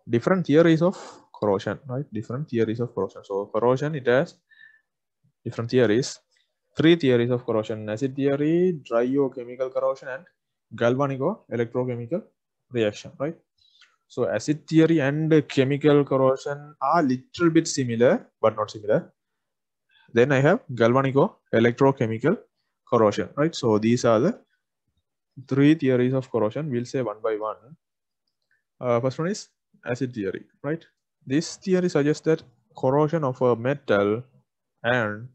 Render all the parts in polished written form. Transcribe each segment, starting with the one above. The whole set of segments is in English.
different theories of corrosion, right? Different theories of corrosion. So corrosion, it has different theories. 3 theories of corrosion: acid theory, dryochemical corrosion, and galvanico-electrochemical reaction, right? So acid theory and chemical corrosion are little bit similar, but not similar. Then I have galvanico-electrochemical corrosion, right? So these are the 3 theories of corrosion. We'll say one by one. First one is acid theory, right? This theory suggests that corrosion of a metal iron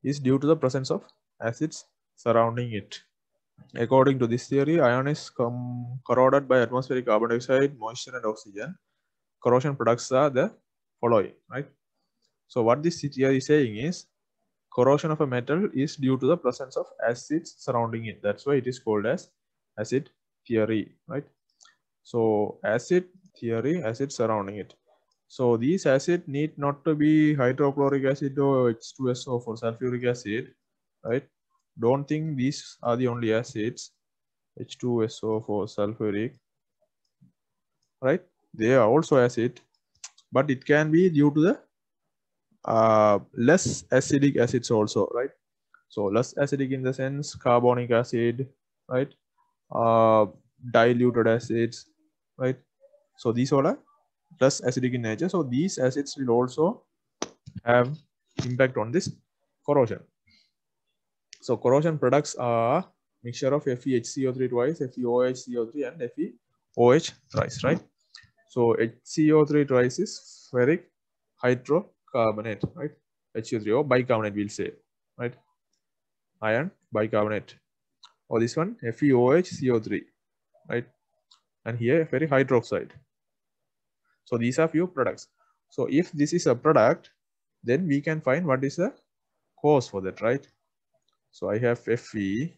is due to the presence of acids surrounding it. According to this theory, iron is corroded by atmospheric carbon dioxide, moisture, and oxygen. Corrosion products are the following, right? So what this theory is saying is corrosion of a metal is due to the presence of acids surrounding it. That's why it is called as acid theory, right? So acid theory, acid surrounding it. So these acid need not to be hydrochloric acid or H2SO for sulfuric acid, right? Don't think these are the only acids. H2SO for sulfuric, right? They are also acid, but it can be due to the less acidic acids also, right? So less acidic in the sense carbonic acid, right? Diluted acids, right? So these all are less acidic in nature. So these acids will also have impact on this corrosion. So corrosion products are mixture of FeHCO3 twice, FeOHCO3, and FeOH thrice, right? So HCO3 twice is ferric hydrocarbonate, right? HCO3 or bicarbonate, we'll say, right? Iron bicarbonate. Or this one FeOHCO3, right? And here ferric hydroxide. So these are few products. So if this is a product, then we can find what is the cause for that, right? So I have Fe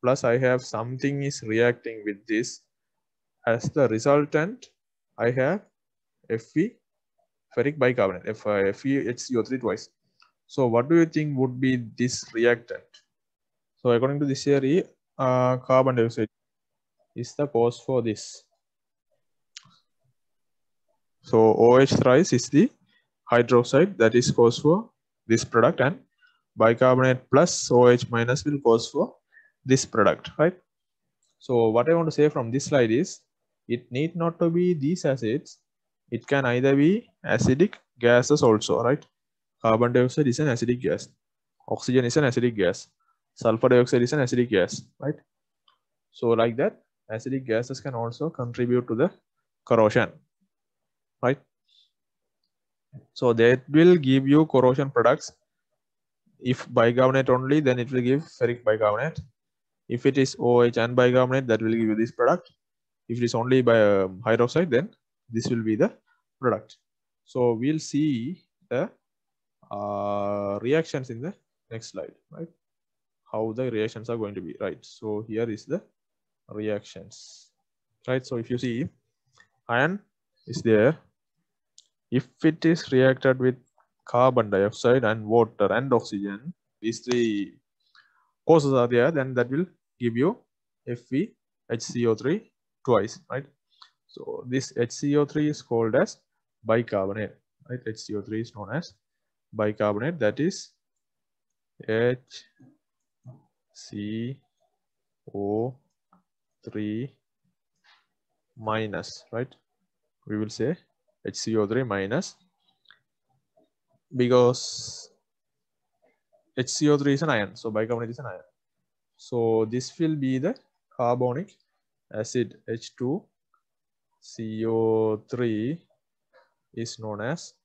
plus I have something is reacting with this. As the resultant, I have Fe ferric bicarbonate, FeHCO3 twice. So what do you think would be this reactant? So according to this theory, carbon dioxide is the cause for this. So OH thrice is the hydroxide that is cause for this product, and bicarbonate plus OH minus will cause for this product, right? So what I want to say from this slide is it need not to be these acids. It can either be acidic gases also, right? Carbon dioxide is an acidic gas. Oxygen is an acidic gas. Sulfur dioxide is an acidic gas, right? So like that, acidic gases can also contribute to the corrosion, right? So that will give you corrosion products. If bicarbonate only, then it will give ferric bicarbonate. If it is OH and bicarbonate, that will give you this product. If it is only by hydroxide, then this will be the product. So we'll see the reactions in the next slide, right? How the reactions are going to be, right? So here is the reactions, right? So if you see iron is there, if it is reacted with carbon dioxide and water and oxygen, these 3 causes are there, then that will give you FeHCO3 twice, right? So this HCO3 is called as bicarbonate, right? HCO3 is known as bicarbonate, that is HCO3 minus, right? We will say HCO3 minus because HCO3 is an ion, so bicarbonate is an ion. So this will be the carbonic acid. H2CO3 is known as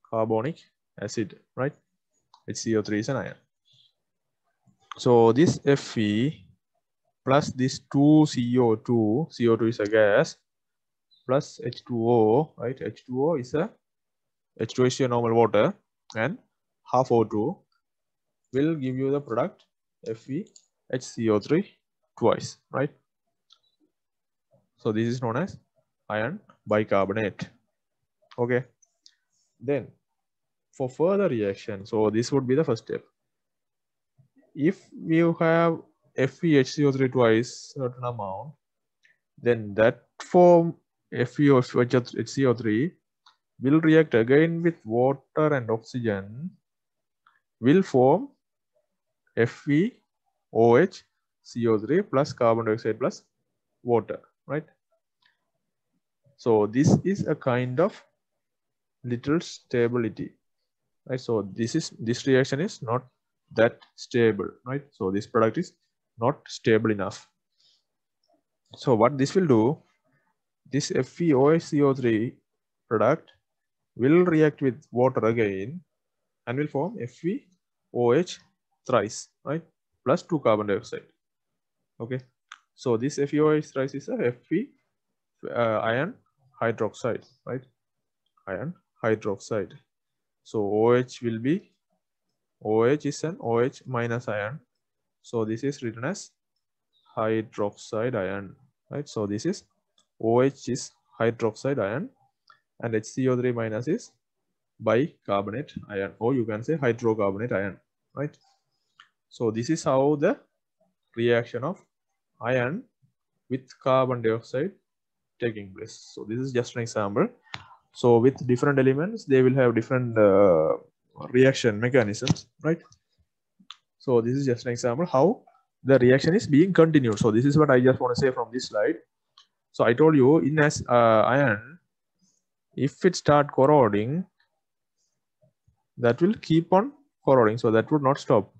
carbonic acid, right? HCO3 is an ion. So this Fe plus this 2CO2, CO2 is a gas, plus H2O, right? H2O is a H2O is your normal water, and half O2 will give you the product FeHCO3 twice, right? So this is known as iron bicarbonate. Okay. Then for further reaction, so this would be the first step. If you have FeHCO3 twice certain amount, then that form FeOH will react again with water and oxygen, will form FeOH CO3 plus carbon dioxide plus water, right? So this is a kind of little stability, right? So this reaction is not that stable, right? So this product is not stable enough. So what this will do, this FeOH product will react with water again and will form FeOH thrice, right? Plus 2 carbon dioxide. Okay. So this FeOH thrice is a Fe iron hydroxide, right? Iron hydroxide. So OH will be, OH is an OH minus iron. So this is written as hydroxide ion, right? So this is OH is hydroxide ion and HCO3 minus is bicarbonate ion, or you can say hydrocarbonate ion, right? So this is how the reaction of iron with carbon dioxide taking place. So this is just an example. So with different elements, they will have different reaction mechanisms, right? So this is just an example how the reaction is being continued. So this is what I just want to say from this slide. So I told you in as iron, if it start corroding, that will keep on corroding. So that would not stop,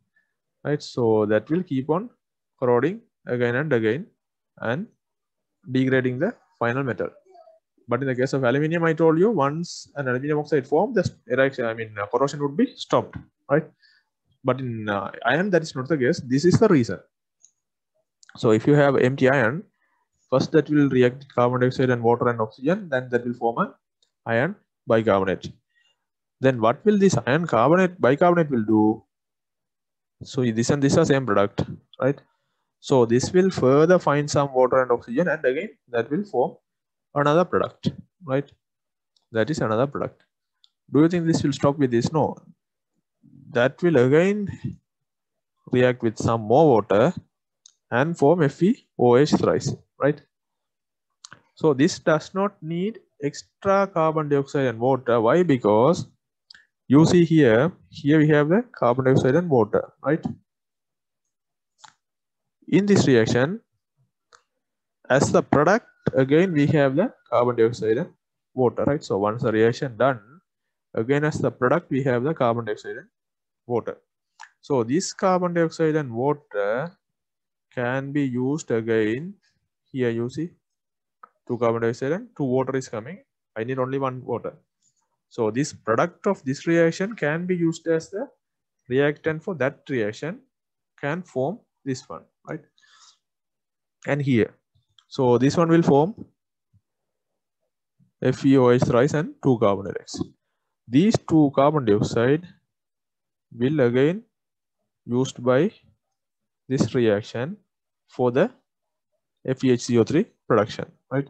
right? So that will keep on corroding again and again and degrading the final metal. But in the case of aluminium, I told you once an aluminium oxide formed, the corrosion would be stopped, right? But in iron, that is not the case. This is the reason. So if you have empty iron, first that will react with carbon dioxide and water and oxygen, then that will form an iron bicarbonate. Then what will this iron bicarbonate will do? So this and this are same product, right? So this will further find some water and oxygen, and again that will form another product, right? That is another product. Do you think this will stop with this? No. That will again react with some more water and form FeOH thrice, right? So this does not need extra carbon dioxide and water. Why? Because you see here we have the carbon dioxide and water, right? In this reaction, as the product, again we have the carbon dioxide and water, right? So once the reaction done, again as the product we have the carbon dioxide and water. So this carbon dioxide and water can be used again. Here you see 2 carbon dioxide and 2 water is coming. I need only 1 water. So this product of this reaction can be used as the reactant for that reaction, can form this one, right? And here, so this one will form FeOH thrice and 2 carbon dioxide. These 2 carbon dioxide will again used by this reaction for the FeHCO3 production, right?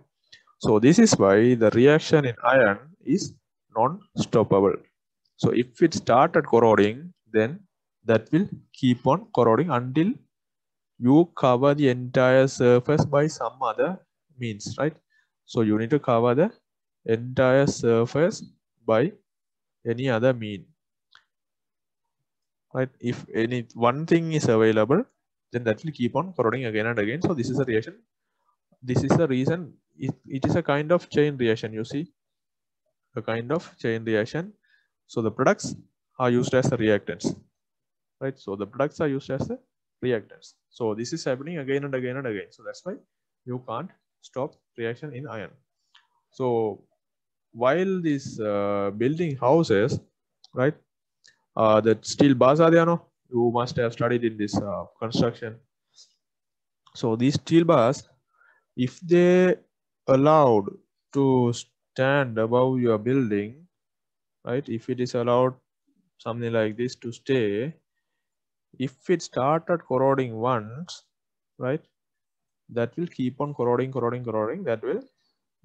So this is why the reaction in iron is non-stoppable. So if it started corroding, then that will keep on corroding until you cover the entire surface by some other means, right? So you need to cover the entire surface by any other mean, right? If any one thing is available, then that will keep on corroding again and again. So this is a reaction. This is the reason it is a kind of chain reaction. You see, a kind of chain reaction. So the products are used as the reactants, right? So the products are used as the reactants. So this is happening again and again and again. So that's why you can't stop reaction in iron. So while these building houses, right, the steel bars are there, no? You must have studied in this construction. So these steel bars, if they allowed to stand above your building, right? If it is allowed something like this to stay, if it started corroding once, right, that will keep on corroding. That will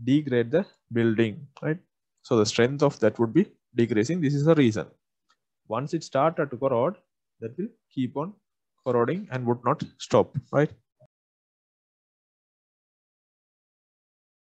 degrade the building, right? So the strength of that would be decreasing. This is the reason. Once it started to corrode, that will keep on corroding and would not stop, right?